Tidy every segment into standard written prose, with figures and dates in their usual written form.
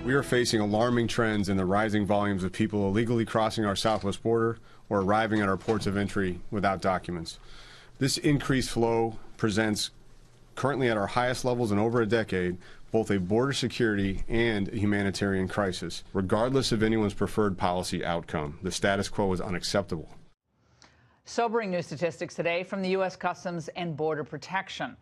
We are facing alarming trends in the rising volumes of people illegally crossing our southwest border or arriving at our ports of entry without documents. This increased flow presents, currently at our highest levels in over a decade, both a border security and a humanitarian crisis. Regardless of anyone's preferred policy outcome, the status quo is unacceptable. Sobering new statistics today from the U.S. Customs and Border Protection.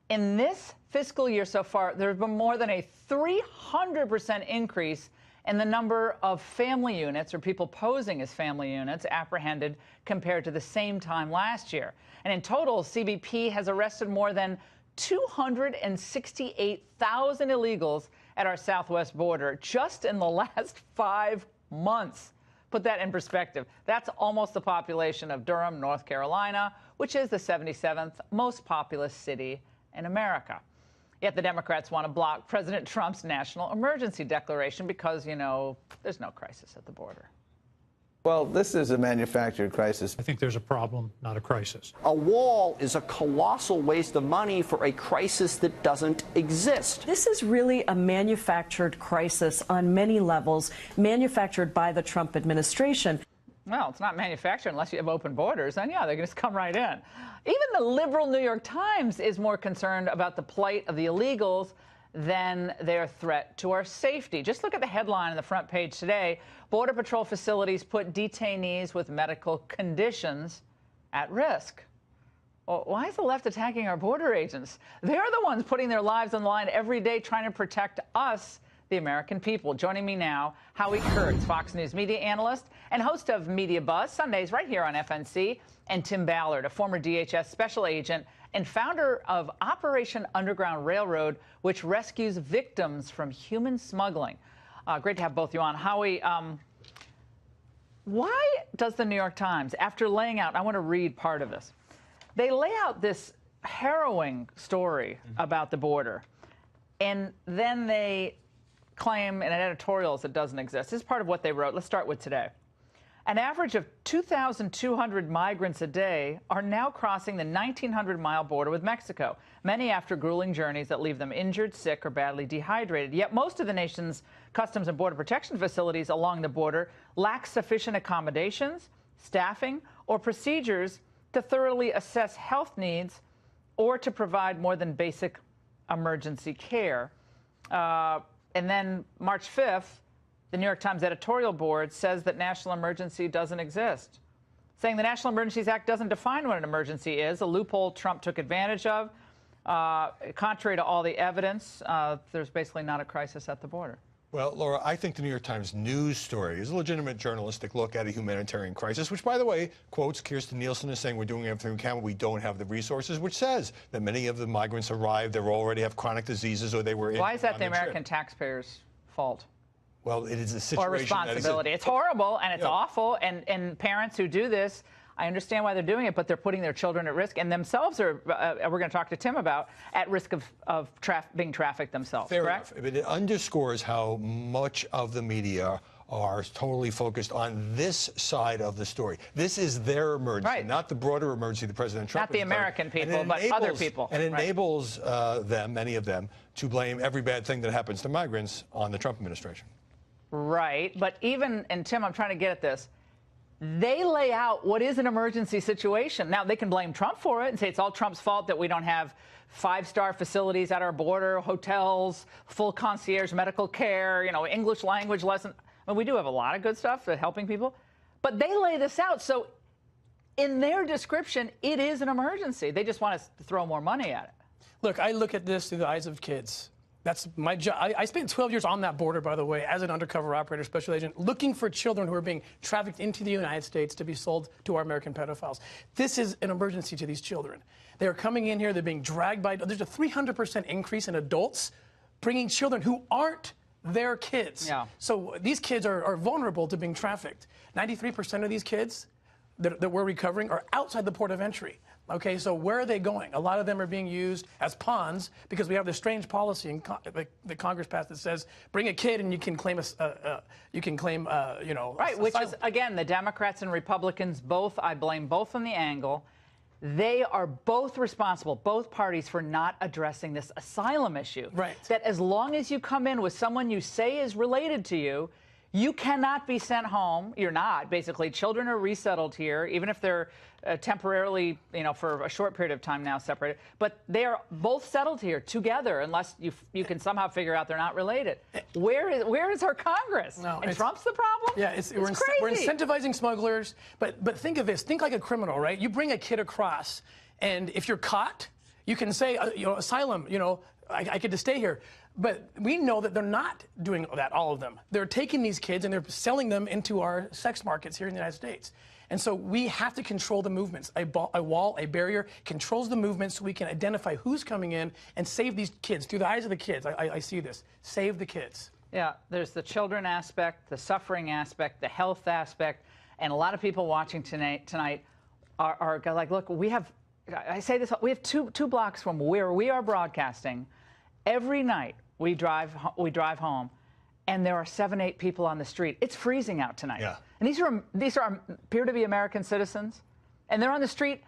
In this fiscal year so far, there has been more than a 300% increase in the number of family units, or people posing as family units, apprehended compared to the same time last year. And in total, CBP has arrested more than 268,000 illegals at our southwest border just in the last 5 months. Put that in perspective. That's almost the population of Durham, North Carolina, which is the 77th most populous city in America. Yet the Democrats want to block President Trump's national emergency declaration because, you know, there's no crisis at the border. Well, this is a manufactured crisis. I think there's a problem, not a crisis. A wall is a colossal waste of money for a crisis that doesn't exist. This is really a manufactured crisis on many levels, manufactured by the Trump administration. Well, it's not manufactured unless you have open borders, and yeah, they're going to come right in. Even the liberal New York Times is more concerned about the plight of the illegals than their threat to our safety. Just look at the headline on the front page today. Border Patrol facilities put detainees with medical conditions at risk. Well, why is the left attacking our border agents? They're the ones putting their lives on the line every day trying to protect us, the American people. Joining me now, Howie Kurtz, Fox News media analyst and host of Media Buzz, Sundays right here on FNC, and Tim Ballard, a former DHS special agent and founder of Operation Underground Railroad, which rescues victims from human smuggling. Great to have both of you on. Howie, why does the New York Times, after laying out, I want to read part of this, they lay out this harrowing story about the border, and then they claim in editorials it doesn't exist. This is part of what they wrote. Let's start with today. An average of 2,200 migrants a day are now crossing the 1,900-mile border with Mexico, many after grueling journeys that leave them injured, sick, or badly dehydrated. Yet most of the nation's Customs and Border Protection facilities along the border lack sufficient accommodations, staffing, or procedures to thoroughly assess health needs or to provide more than basic emergency care. And then March 5th, the New York Times editorial board says that national emergency doesn't exist, saying the National Emergencies Act doesn't define what an emergency is, a loophole Trump took advantage of. Contrary to all the evidence, there's basically not a crisis at the border. Well, Laura, I think the New York Times news story is a legitimate journalistic look at a humanitarian crisis, which, by the way, quotes Kirstjen Nielsen as saying we're doing everything we can, but we don't have the resources, which says that many of the migrants arrived, they already have chronic diseases, or they were in. Why is that the American taxpayers' fault? Well, it is a situation. Or responsibility. It's horrible and it's awful. And parents who do this, I understand why they're doing it, but they're putting their children at risk, and themselves are, we're going to talk to Tim about, at risk of being trafficked themselves, correct? Fair enough. But it underscores how much of the media are totally focused on this side of the story. This is their emergency, not the broader emergency the President Trump. Not the American people, but other people. And it enables them, many of them, to blame every bad thing that happens to migrants on the Trump administration. Right, but even, and Tim, I'm trying to get at this, they lay out what is an emergency situation. Now, they can blame Trump for it and say it's all Trump's fault that we don't have five-star facilities at our border, hotels, full concierge medical care, you know, English language lesson. I mean, we do have a lot of good stuff at helping people, but they lay this out. So in their description, it is an emergency. They just want us to throw more money at it. Look, I look at this through the eyes of kids. That's my job. I spent 12 years on that border, by the way, as an undercover operator, special agent, looking for children who are being trafficked into the United States to be sold to our American pedophiles. This is an emergency to these children. They are coming in here. They're being dragged by. There's a 300% increase in adults bringing children who aren't their kids. Yeah. So these kids are vulnerable to being trafficked. 93% of these kids that we're recovering are outside the port of entry. Okay, so where are they going? A lot of them are being used as pawns because we have this strange policy that Congress passed that says bring a kid and you can claim you know, right, which is again the Democrats and Republicans both. I blame both on the angle. they are both responsible, both parties, for not addressing this asylum issue. Right. That as long as you come in with someone you say is related to you, you cannot be sent home. You're not. Basically, children are resettled here, even if they're temporarily, for a short period of time now separated. But they are both settled here together, unless you can somehow figure out they're not related. Where is our Congress? No, and Trump's the problem? Yeah, we're incentivizing smugglers. But think of this. Think like a criminal, right? You bring a kid across, and if you're caught, you can say, asylum. I get to stay here. But we know that they're not doing that, all of them. They're taking these kids and they're selling them into our sex markets here in the United States. And so we have to control the movements. A wall, a barrier controls the movement so we can identify who's coming in and save these kids. Through the eyes of the kids, I see this. Save the kids. Yeah, there's the children aspect, the suffering aspect, the health aspect. And a lot of people watching tonight are like, look, I say this, we have two blocks from where we are broadcasting. Every night we drive home, and there are 7, 8 people on the street. It's freezing out tonight. Yeah. And these appear to be American citizens, and they're on the street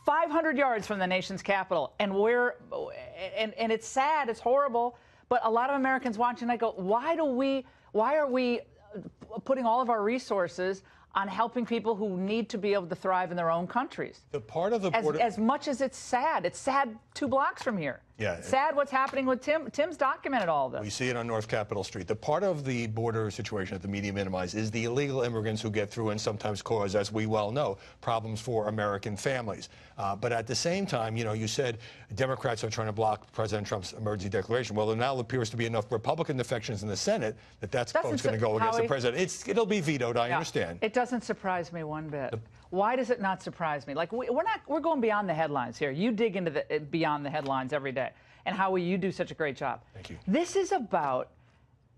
500 yards from the nation's capital. And and it's sad, it's horrible, but a lot of Americans watching tonight go, why are we putting all of our resources on helping people who need to be able to thrive in their own countries? The part of the border, as much as it's sad 2 blocks from here. Yeah. It's sad what's happening with Tim. Tim's documented all of this. we see it on North Capitol Street. The part of the border situation that the media minimize is the illegal immigrants who get through and sometimes cause, as we well know, problems for American families. But at the same time, you said Democrats are trying to block President Trump's emergency declaration. Well, there now appears to be enough Republican defections in the Senate that's going to go against the president. It'll be vetoed, I understand. It doesn't surprise me one bit. Why does it not surprise me? Like, we're going beyond the headlines here. You dig into beyond the headlines every day. And Howie, you do such a great job. Thank you. This is about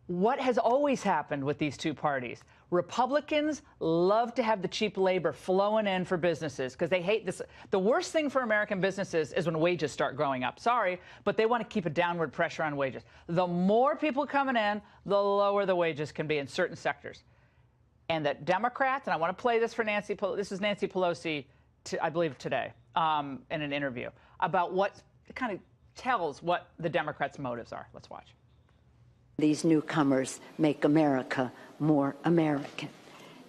what has always happened with these two parties. Republicans love to have the cheap labor flowing in for businesses because they hate this. The worst thing for American businesses is when wages start growing up. Sorry, but they want to keep a downward pressure on wages. The more people coming in, the lower the wages can be in certain sectors. And that Democrats, and I want to play this for Nancy Pelosi, this is Nancy Pelosi, I believe today, in an interview, about what kind of tells what the Democrats' motives are. Let's watch. These newcomers make America more American.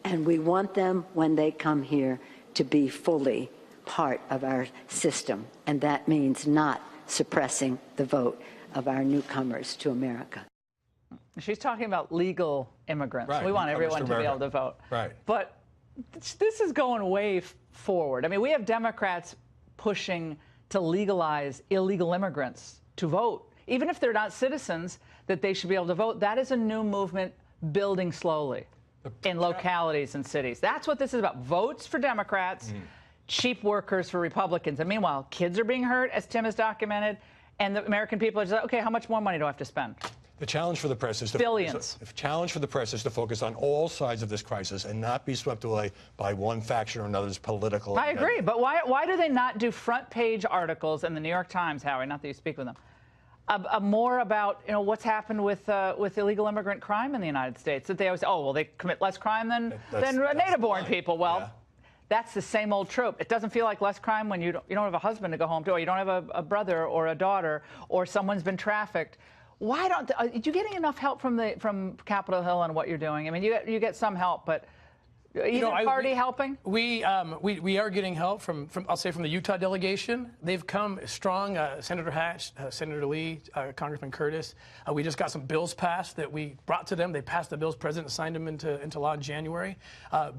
And we want them, when they come here, to be fully part of our system. And that means not suppressing the vote of our newcomers to America. She's talking about legal immigrants. Right, we want everyone to be able to vote. Right. But this is going way forward. I mean, we have Democrats pushing to legalize illegal immigrants to vote. Even if they're not citizens, that they should be able to vote. That is a new movement building slowly in localities and cities. That's what this is about. Votes for Democrats, cheap workers for Republicans. And meanwhile, kids are being hurt, as Tim has documented, and the American people are just like, okay, how much more money do I have to spend? The challenge for the press is to Billions. The challenge for the press is to focus on all sides of this crisis and not be swept away by one faction or another's political. I agree, but why do they not do front page articles in the New York Times, Howie? Not that you speak with them. More about what's happened with illegal immigrant crime in the United States. That they always they commit less crime than native-born people. Well, yeah. That's the same old trope. It doesn't feel like less crime when you don't have a husband to go home to, or you don't have a brother or a daughter, or someone's been trafficked. Why are you getting enough help from Capitol Hill on what you're doing? I mean, you get some help, but either party helping? We are getting help from I'll say from the Utah delegation. They've come strong. Senator Hatch, Senator Lee, Congressman Curtis. We just got some bills passed that we brought to them. They passed the bills. President signed them into law in January.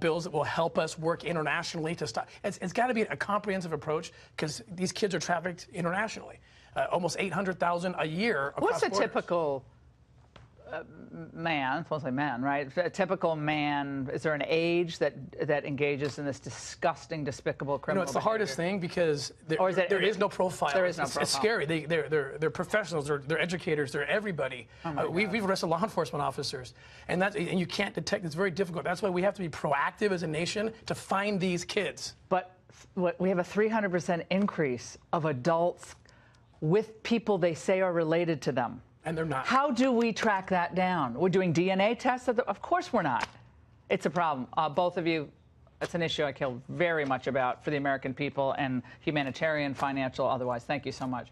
Bills that will help us work internationally to stop. It's got to be a comprehensive approach because these kids are trafficked internationally. Almost 800,000 a year across What's a borders. Typical man, mostly men, right? A typical man, is there an age that engages in this disgusting, despicable criminal it's the behavior? hardest thing because there is no profile. There is no profile. It's scary. They're professionals. They're educators. They're everybody. We've arrested law enforcement officers, and you can't detect. It's very difficult. That's why we have to be proactive as a nation to find these kids. But we have a 300% increase of adults with people they say are related to them. And they're not. How do we track that down? We're doing DNA tests? Of course we're not. It's a problem. Both of you That's an issue I care very much about for the American people and humanitarian, financial, otherwise. Thank you so much.